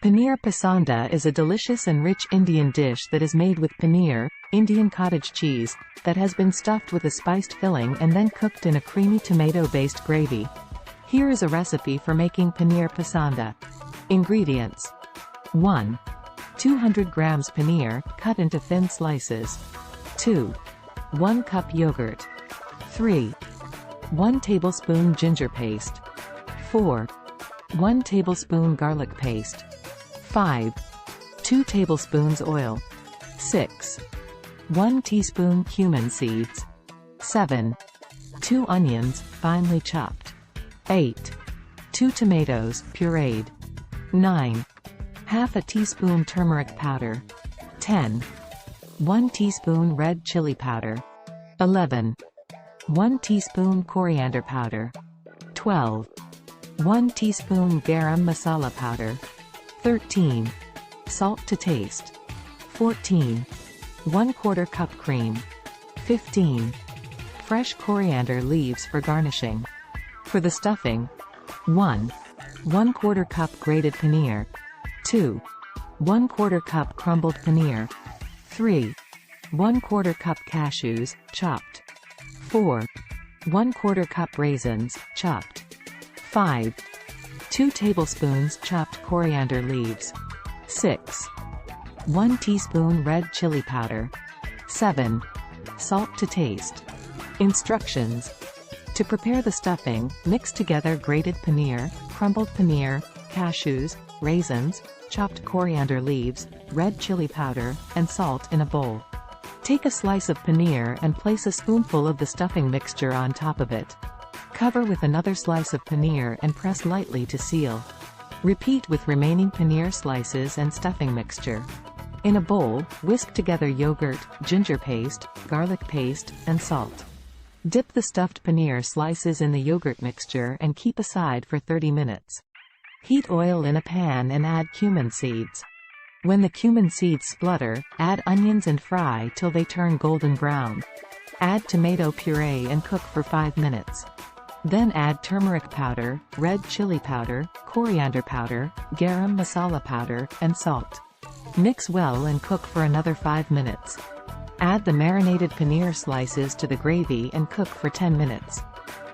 Paneer Pasanda is a delicious and rich Indian dish that is made with paneer, Indian cottage cheese, that has been stuffed with a spiced filling and then cooked in a creamy tomato-based gravy. Here is a recipe for making Paneer Pasanda. Ingredients. 1. 200 grams paneer, cut into thin slices. 2. 1 cup yogurt. 3. 1 tablespoon ginger paste. 4. 1 tablespoon garlic paste. 5. 2 tablespoons oil. 6. 1 teaspoon cumin seeds. 7. 2 onions, finely chopped. 8. 2 tomatoes, pureed. 9. Half a teaspoon turmeric powder. 10. 1 teaspoon red chili powder. 11. 1 teaspoon coriander powder. 12. 1 teaspoon garam masala powder. 13. Salt to taste. 14. 1/4 cup cream. 15. Fresh coriander leaves for garnishing. For the stuffing. 1. 1/4 cup grated paneer. 2. 1/4 cup crumbled paneer. 3. 1/4 cup cashews, chopped. 4. 1/4 cup raisins, chopped. 5. 2 tablespoons chopped coriander leaves. 6. 1 teaspoon red chili powder. 7. Salt to taste. Instructions. To prepare the stuffing, mix together grated paneer, crumbled paneer, cashews, raisins, chopped coriander leaves, red chili powder, and salt in a bowl. Take a slice of paneer and place a spoonful of the stuffing mixture on top of it. Cover with another slice of paneer and press lightly to seal. Repeat with remaining paneer slices and stuffing mixture. In a bowl, whisk together yogurt, ginger paste, garlic paste, and salt. Dip the stuffed paneer slices in the yogurt mixture and keep aside for 30 minutes. Heat oil in a pan and add cumin seeds. When the cumin seeds splutter, add onions and fry till they turn golden brown. Add tomato puree and cook for 5 minutes. Then add turmeric powder, red chili powder, coriander powder, garam masala powder, and salt. Mix well and cook for another 5 minutes. Add the marinated paneer slices to the gravy and cook for 10 minutes.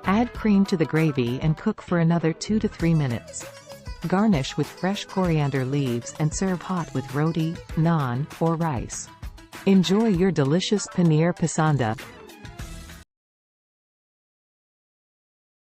Add cream to the gravy and cook for another 2 to 3 minutes. Garnish with fresh coriander leaves and serve hot with roti, naan, or rice. Enjoy your delicious Paneer Pasanda.